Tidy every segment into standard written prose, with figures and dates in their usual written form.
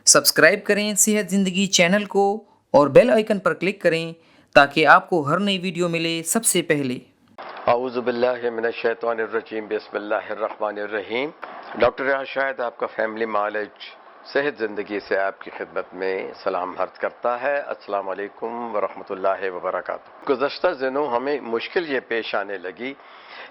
Subscribe करें सेहत ज़िंदगी चैनल को और बेल आइकन पर क्लिक करें ताकि आपको हर नई वीडियो मिले सबसे पहले। औज़ु बिल्लाहि मिनश्शैतानिर्रजीम बिस्मिल्लाहिर्रहमानिर्रहीम। डॉक्टर रियाज शाहिद आपका फैमिली नॉलेज सेहत ज़िंदगी से आपकी खिदमत में सलाम अर्ज़ करता है। अस्सलाम वालेकुम वरहमतुल्लाहि वबरकातुहू। गुज़श्ता दिनों हमें मुश्किल ये पेश आने लगी,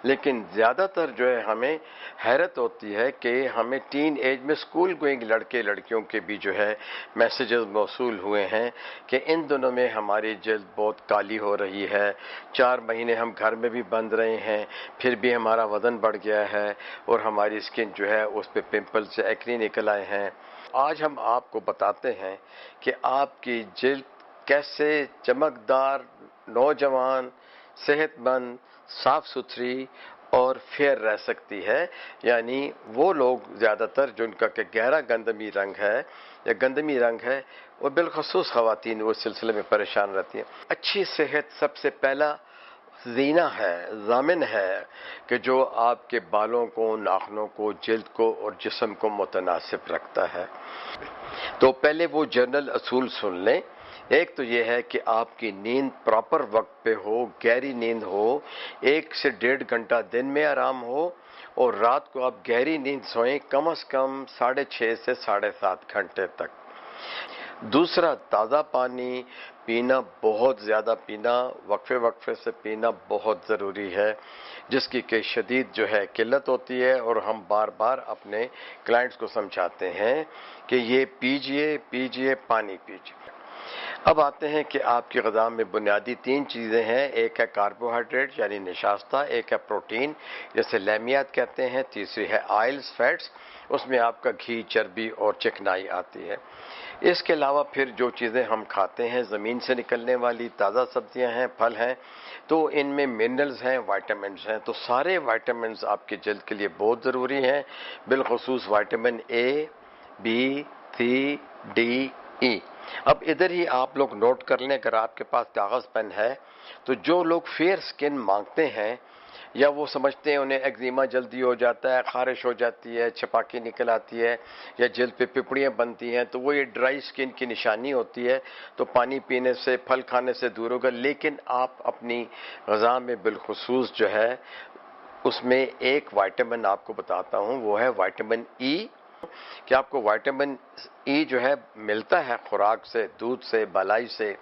लेकिन ज़्यादातर जो है हमें हैरत होती है कि हमें टीन एज में स्कूल गोइंग लड़के लड़कियों के भी जो है मैसेजेस मौसूल हुए हैं कि इन दिनों में हमारी जल्द बहुत काली हो रही है, 4 महीने हम घर में भी बंद रहे हैं, फिर भी हमारा वज़न बढ़ गया है और हमारी स्किन जो है उस पर पिंपल्स एक्ने निकल आए हैं। आज हम आपको बताते हैं कि आपकी जल्द कैसे चमकदार, नौजवान, सेहतमंद, साफ सुथरी और फेयर रह सकती है। यानी वो लोग ज़्यादातर जिनका कि गहरा गंदमी रंग है या गंदमी रंग है, और बिलखसूस ख़वातीन वो सिलसिले में परेशान रहती हैं। अच्छी सेहत सबसे पहला ज़ीना है, ज़ामिन है कि जो आपके बालों को, नाखूनों को, जल्द को और जिस्म को मुतनासिब रखता है। तो पहले वो जनरल असूल सुन लें। एक तो ये है कि आपकी नींद प्रॉपर वक्त पे हो, गहरी नींद हो, 1 से 1.5 घंटा दिन में आराम हो और रात को आप गहरी नींद सोएं कम से कम 6.5 से 7.5 घंटे तक। दूसरा, ताज़ा पानी पीना, बहुत ज़्यादा पीना, वक्फे वक्फे से पीना बहुत ज़रूरी है, जिसकी कि शदीद जो है किल्लत होती है और हम बार बार अपने क्लाइंट्स को समझाते हैं कि ये पीजिए पीजिए, पानी पीजिए। अब आते हैं कि आपकी ग़िज़ा में बुनियादी 3 चीज़ें हैं। एक है कार्बोहाइड्रेट यानी निशास्ता, एक है प्रोटीन जैसे लेमियात कहते हैं, तीसरी है ऑयल्स फैट्स, उसमें आपका घी, चर्बी और चिकनाई आती है। इसके अलावा फिर जो चीज़ें हम खाते हैं, ज़मीन से निकलने वाली ताज़ा सब्जियां हैं, फल हैं, तो इनमें मिनरल्स हैं, वाइटामिन्स हैं। तो सारे वाइटामिन्स आपके जल्द के लिए बहुत ज़रूरी हैं, बिलखुसूस vitamin A, B, C, D, E. अब इधर ही आप लोग नोट कर लें, अगर आपके पास कागज़ पेन है, तो जो लोग फेयर स्किन मांगते हैं या वो समझते हैं उन्हें एक्जिमा जल्दी हो जाता है, खारिश हो जाती है, छपाकी निकल आती है या जल्द पे पिपड़ियाँ बनती हैं, तो वो ये ड्राई स्किन की निशानी होती है, तो पानी पीने से, फल खाने से दूर होगा। लेकिन आप अपनी ग़िज़ा में बिलखुसूस जो है उसमें एक वाइटामिन आपको बताता हूँ, वो है वाइटामिन ई। कि आपको वाइटामिन ई जो है मिलता है खुराक से, दूध से, बालाई से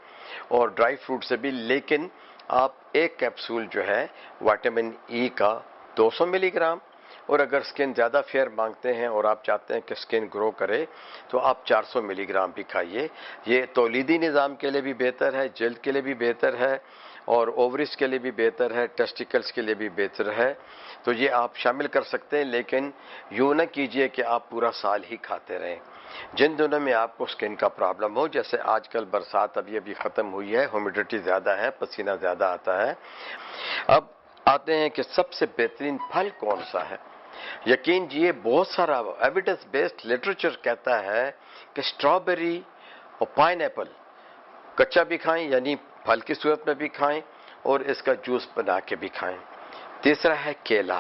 और ड्राई फ्रूट से भी, लेकिन आप एक कैप्सूल जो है वाइटामिन ई का 200 मिलीग्राम, और अगर स्किन ज़्यादा फेयर मांगते हैं और आप चाहते हैं कि स्किन ग्रो करे तो आप 400 मिलीग्राम भी खाइए। ये तौलीदी निज़ाम के लिए भी बेहतर है, जल्द के लिए भी बेहतर है और ओवरीज के लिए भी बेहतर है, टेस्टिकल्स के लिए भी बेहतर है। तो ये आप शामिल कर सकते हैं, लेकिन यूँ न कीजिए कि आप पूरा साल ही खाते रहें। जिन दिनों में आपको स्किन का प्रॉब्लम हो, जैसे आजकल बरसात अभी ख़त्म हुई है, ह्यूमिडिटी ज़्यादा है, पसीना ज़्यादा आता है। अब आते हैं कि सबसे बेहतरीन फल कौन सा है। यकीन जिए, बहुत सारा एविडेंस बेस्ड लिटरेचर कहता है कि स्ट्रॉबेरी और पाइनएप्पल कच्चा भी खाएं, यानी फल की सूरत में भी खाएं और इसका जूस बना के भी खाएं। तीसरा है केला,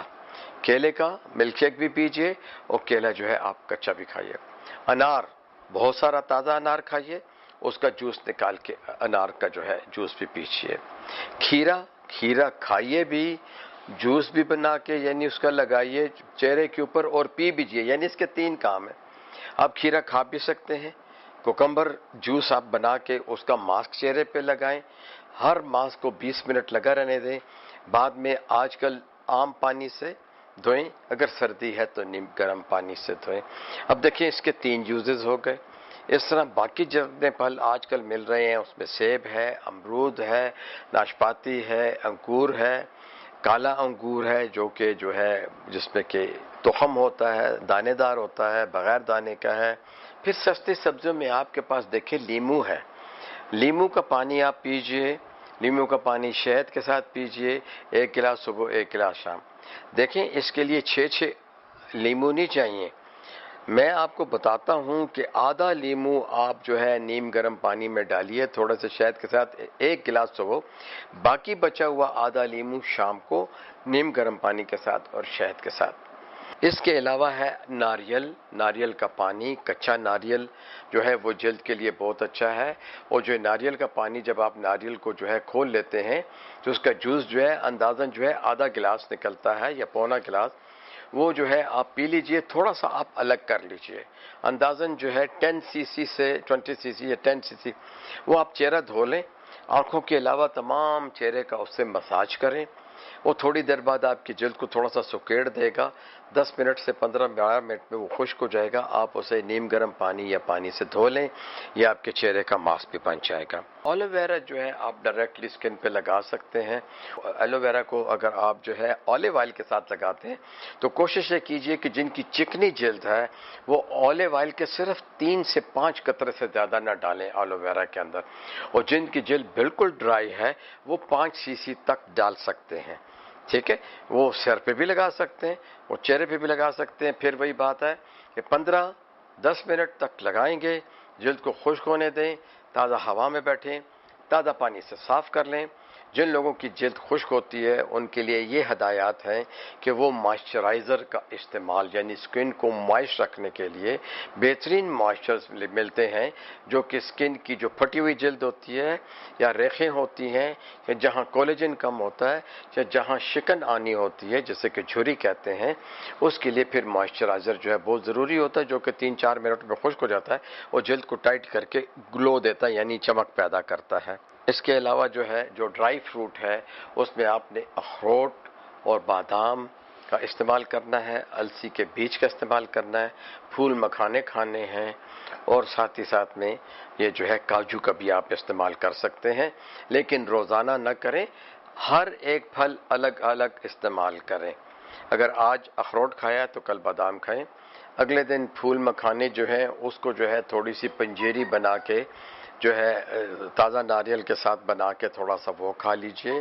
केले का मिल्क शेक भी पीजिए और केला जो है आप कच्चा भी खाइए। अनार, बहुत सारा ताज़ा अनार खाइए, उसका जूस निकाल के अनार का जो है जूस भी पीजिए। खीरा, खीरा खाइए भी, जूस भी बना के यानी उसका लगाइए चेहरे के ऊपर और पी बीजिए, यानी इसके 3 काम हैं। आप खीरा खा भी सकते हैं, कुकम्बर जूस आप बना के उसका मास्क चेहरे पे लगाएं, हर मास्क को 20 मिनट लगा रहने दें, बाद में आजकल आम पानी से धोएं, अगर सर्दी है तो नीम गर्म पानी से धोएं। अब देखिए इसके 3 यूजेस हो गए। इस तरह बाकी जितने फल आजकल मिल रहे हैं उसमें सेब है, अमरूद है, नाशपाती है, अंगूर है, काला अंगूर है जो है जिसमें कि तुखम होता है, दानेदार होता है, बगैर दाने का है। फिर सस्ती सब्जियों में आपके पास देखिए लीमू है, लीमू का पानी आप पीजिए, लीमू का पानी शहद के साथ पीजिए, 1 गिलास सुबह 1 गिलास शाम। देखें इसके लिए 6 लीमू नहीं चाहिए। मैं आपको बताता हूं कि आधा लीमू आप जो है नीम गर्म पानी में डालिए थोड़ा से शहद के साथ, 1 गिलास सुबह, बाकी बचा हुआ आधा लीमू शाम को नीम गर्म पानी के साथ और शहद के साथ। اس کے علاوہ ہے ناریل کا پانی، کچا ناریل جو ہے وہ جلد کے لیے بہت اچھا ہے، اور جو ناریل کا پانی جب آپ ناریل کو جو ہے کھول لیتے ہیں تو اس کا جوس جو ہے اندازاً جو ہے آدھا گلاس نکلتا ہے یا پونا گلاس، وہ جو ہے آپ پی لیجئے، تھوڑا سا آپ الگ کر لیجئے، اندازاً جو ہے 10 سی سی سے 20 سی سی یا 10 سی سی، وہ آپ چہرہ دھو لیں، آنکھوں کے علاوہ تمام چہرے کا اس سے مساج کریں، وہ تھوڑی دیر بعد آپ کی جلد کو تھوڑا سا سکیڑ دے گا، 10 منٹ سے 15 منٹ میں وہ خشک ہو جائے گا، آپ اسے نیم گرم پانی یا پانی سے دھو لیں، یہ آپ کے چہرے کا ماسک بھی بن جائے گا۔ ایلو ویرا جو ہے آپ ڈائریکٹلی اسکن پہ لگا سکتے ہیں، ایلو ویرا کو اگر آپ جو ہے اولیو آئل کے ساتھ لگاتے ہیں تو کوشش یہ کیجئے کہ جن کی چکنی جلد ہے وہ اولیو آئل کے صرف 3 سے 5 قطرے سے زیادہ نہ ڈالیں ایلو ویرا کے اندر، اور جن کی جلد بالکل ڈرائی ہے وہ 5 سی سی تک ڈال سکتے ہیں، ٹھیک ہے، وہ سر پہ بھی لگا سکتے ہیں، وہ چہرے پہ بھی لگا سکتے ہیں، پھر وہی بات ہے کہ 15-10 منٹ تک لگائیں گے، جلد کو خشک ہونے دیں، تازہ ہوا میں بیٹھیں، تازہ پانی سے صاف کر لیں۔ جن لوگوں کی جلد خشک ہوتی ہے ان کے لیے یہ ہدایات ہیں کہ وہ مائسچرائزر کا استعمال، یعنی سکن کو مائسچ رکھنے کے لیے بہترین مائسچرز ملتے ہیں جو کہ سکن کی جو پھٹی ہوئی جلد ہوتی ہے یا ریخیں ہوتی ہیں یا جہاں کولیجن کم ہوتا ہے یا جہاں شکن آنی ہوتی ہے جسے کہ جھری کہتے ہیں، اس کے لیے پھر مائسچرائزر جو ہے بہت ضروری ہوتا ہے جو کہ 3-4 منٹ میں خشک ہو جاتا ہے اور جلد کو ٹائٹ کر کے گلو دیتا ہے، یعنی چمک پیدا کرتا ہے۔ اس کے علاوہ جو ہے جو ڈرائی فروٹ ہے اس میں آپ نے اخروٹ اور بادام کا استعمال کرنا ہے، السی کے بیج کا استعمال کرنا ہے، پھول مکھانے کھانے ہیں، اور ساتھ ہی ساتھ میں یہ جو ہے کاجو کا بھی آپ استعمال کر سکتے ہیں، لیکن روزانہ نہ کریں، ہر ایک پھل الگ الگ استعمال کریں۔ اگر آج اخروٹ کھایا تو کل بادام کھائیں، اگلے دن پھول مکھانے جو ہیں اس کو جو ہے تھوڑی سی پنجیری بنا کے جو ہے تازہ ناریل کے ساتھ بنا کے تھوڑا سا وہ کھا لیجئے۔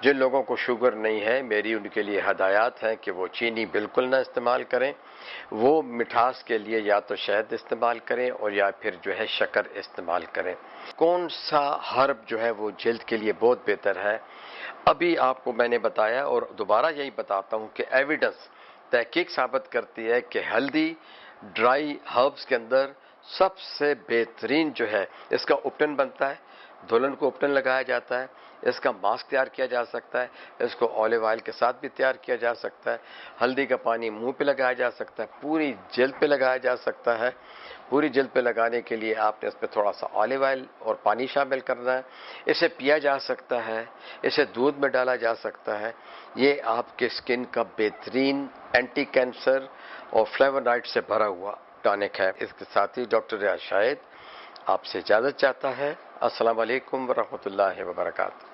جن لوگوں کو شوگر نہیں ہے میری ان کے لیے ہدایات ہیں کہ وہ چینی بالکل نہ استعمال کریں، وہ مٹھاس کے لیے یا تو شہد استعمال کریں اور یا پھر جو ہے شکر استعمال کریں۔ کون سا ہرب جو ہے وہ جلد کے لیے بہت بہتر ہے، ابھی آپ کو میں نے بتایا اور دوبارہ یہی بتاتا ہوں کہ ایویڈنس تحقیق ثابت کرتی ہے کہ ہلدی ڈرائی ہربس کے اندر سب سے بہترین جو ہے اس کا اپٹن بنتا ہے، دھلن کو اپٹن لگایا جاتا ہے، اس کا ماسک تیار کیا جا سکتا ہے، اس کو اولیو آئل کے ساتھ بھی تیار کیا جا سکتا ہے، ہلدی کا پانی منہ پہ لگایا جا سکتا ہے، پوری جلد پہ لگایا جا سکتا ہے۔ پوری جلد پہ لگانے کے لیے آپ نے اس پہ تھوڑا سا اولیو آئل اور پانی شامل کرنا ہے، اسے پیا جا سکتا ہے، اسے دودھ میں ڈالا جا سکتا ہے، یہ آپ کے سکن کا بہترین اینٹی کینسر اور فلیونائڈ سے بھرا ہوا ٹانک ہے۔ اس کے ساتھ ہی ڈاکٹر ریاض شاہد آپ سے اجازت چاہتا ہے۔ السلام علیکم ورحمۃ اللہ وبرکاتہ۔